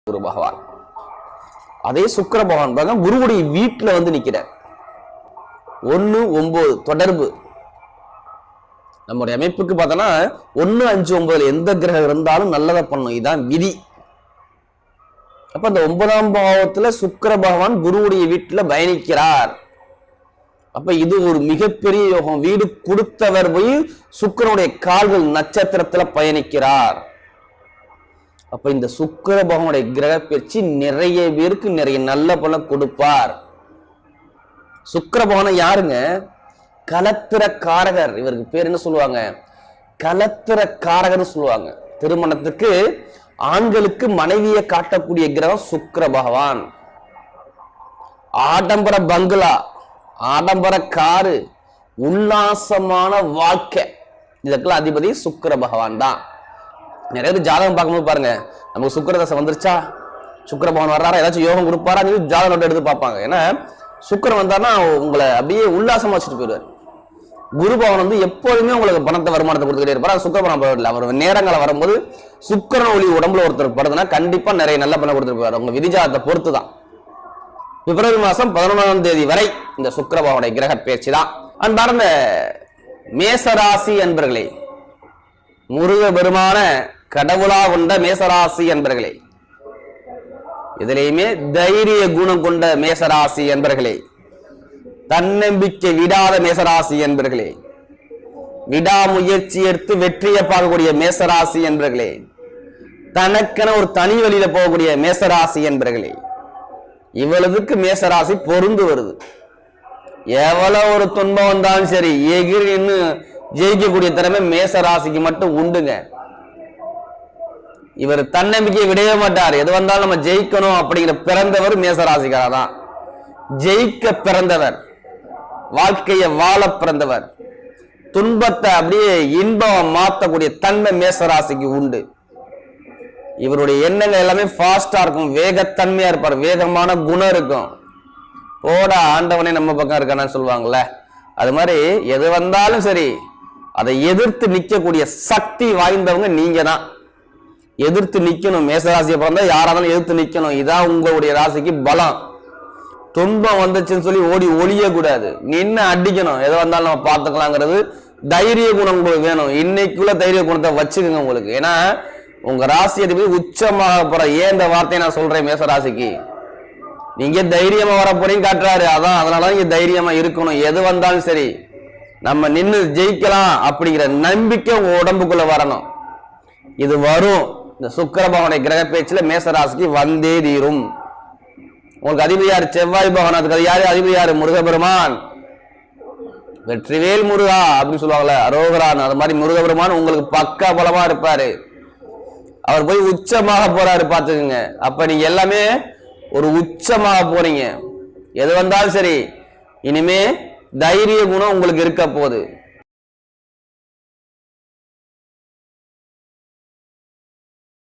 குரு பகவான். அதே சுக்கிர பகவான் பாருங்க குருவுடைய வீட்டுல வந்து நிக்கிறார். 1-9 தொடர்பு. நம்முடைய அமைப்புக்கு பார்த்தோன்னா 1-5-9 எந்த கிரகம் இருந்தாலும் நல்லதை பண்ணும். இதுதான் விதி. அப்ப அந்த 9ஆம் பாவத்துல சுக்கிர பகவான் குருவுடைய வீட்டுல பயணிக்கிறார். அப்ப இது ஒரு மிகப்பெரிய யோகம். வீடு கொடுத்தவர் போய் சுக்கிரனுடைய கால்கள் நட்சத்திரத்துல பயணிக்கிறார். அப்ப இந்த சுக்கிர பகவானுடைய கிரக பயிற்சி நிறைய பேருக்கு நிறைய நல்ல பலன் கொடுப்பார். சுக்கிர பகவான் யாருங்க? கலத்திர காரகர். இவருக்கு பேர் என்ன சொல்லுவாங்க? கலத்திர காரகர் சொல்லுவாங்க. திருமணத்துக்கு ஆண்களுக்கு மனைவியை காட்டக்கூடிய கிரகம் சுக்கிர பகவான். ஆடம்பர பங்களா, ஆடம்பர காரு, உல்லாசமான வாழ்க்கை, இதற்கெல்லாம் அதிபதி சுக்கிர பகவான் தான். நிறைய பேர் ஜாதகம் பார்க்கும்போது பாருங்க, நமக்கு சுக்கிர தசை வந்துருச்சா, சுக்கிர பகவான் வர்றாரா, ஏதாச்சும் யோகம் கொடுப்பாரா, ஜாதகம் நோட்டு எடுத்து பார்ப்பாங்க. ஏன்னா சுக்கிரன் வந்தாருன்னா உங்களை அப்படியே உல்லாசமா வச்சுட்டு போயிடுவார். குரு பகவான் வந்து எப்போதுமே உங்களுக்கு பணத்தை வருமானத்தை கொடுத்துக்கிட்டே இருப்பார். சுக்கிர பகவான் இல்லை, அவர் நேரங்களை வரும்போது சுக்கிரன் ஒளி உடம்புல ஒருத்தர் படுதுன்னா கண்டிப்பா நிறைய நல்ல பணம் கொடுத்துட்டு போவார். உங்க விதிஜாதத்தை பொறுத்து தான். பிப்ரவரி மாசம் 11ஆம் தேதி வரை இந்த சுக்கிர பகவானுடைய கிரக பயிற்சி தான். அன்பார்ந்த மேசராசி என்பர்களே, முருக பெருமான கடவுளா கொண்ட மேசராசி என்பர்களே, இதிலேயுமே தைரிய குணம் கொண்ட மேசராசி என்பர்களே, தன்னம்பிக்கை விடாத மேசராசி என்பர்களே, விடாமுயற்சி எடுத்து வெற்றியை பார்க்கக்கூடிய மேசராசி என்பர்களே, தனக்கென ஒரு தனி வழியில போகக்கூடிய மேசராசி என்பர்களே, இவ்வளவுக்கு மேசராசி பொருந்து வருது. எவ்வளவு ஒரு துன்பம் வந்தாலும் சரி எகிரி நின்று ஜெயிக்கக்கூடிய திறமை மேசராசிக்கு மட்டும் உண்டுங்க. இவர் தன்னம்பிக்கையை விடவே மாட்டார். எது வந்தாலும் நம்ம ஜெயிக்கணும் அப்படிங்கிற பிறந்தவர் மேசராசிக்காரா தான். ஜெயிக்க பிறந்தவர், வாழ்க்கையை வாழ பிறந்தவர், துன்பத்தை அப்படியே இன்பம் மாற்றக்கூடிய தன்மை மேசராசிக்கு உண்டு. இவருடைய எண்ணங்கள் எல்லாமே ஃபாஸ்டா இருக்கும், வேகத்தன்மையா இருப்பார், வேகமான குணம் இருக்கும். போட ஆண்டவனே நம்ம பக்கம் இருக்கான்னு சொல்லுவாங்கல்ல, அது மாதிரி எது வந்தாலும் சரி அதை எதிர்த்து நிற்கக்கூடிய சக்தி வாய்ந்தவங்க நீங்க தான். எதிர்த்து நிக்கணும். மேசராசியை பிறந்தா யாராலும் எதிர்த்து நிக்கணும். இதான் உங்களுடைய ராசிக்கு பலம். துன்பம் வந்துச்சுன்னு சொல்லி ஓடி ஒளிய கூடாது, நின்று அடிக்கணும். எது வந்தாலும் நம்ம பார்த்துக்கலாங்கிறது தைரிய குணம் உங்களுக்கு வேணும். இன்னைக்குள்ள தைரிய குணத்தை வச்சுக்கோங்க உங்களுக்கு. ஏன்னா உங்க ராசி அதிபதி உச்சமாக போற. ஏன் இந்த வார்த்தையை நான் சொல்றேன்? மேசராசிக்கு நீங்க தைரியமா வர போறீங்க காட்டுறாரு. அதான் அதனால நீங்க தைரியமா இருக்கணும். எது வந்தாலும் சரி நம்ம நின்று ஜெயிக்கலாம் அப்படிங்கிற நம்பிக்கை உங்க உடம்புக்குள்ள வரணும். இது வரும். இந்த சுக்கிர பகவானுடைய கிரக பேச்சுல மேசராசிக்கு வந்தே தீரும். உங்களுக்கு அதிபதி யாரு? செவ்வாய் பகவான். அதுக்கு யாரு அதிபதி? யாரு? முருகபெருமான். வெற்றிவேல் முருகா அப்படின்னு சொல்லுவாங்கல்ல, அரோகரான். அது மாதிரி முருகபெருமான் உங்களுக்கு பக்கா பலமா இருப்பாரு. அவர் போய் உச்சமாக போறாரு, பாத்துக்குங்க. அப்ப நீங்க எல்லாமே ஒரு உச்சமாக போறீங்க. எது வந்தாலும் சரி இனிமே தைரிய குணம் உங்களுக்கு இருக்க போகுது.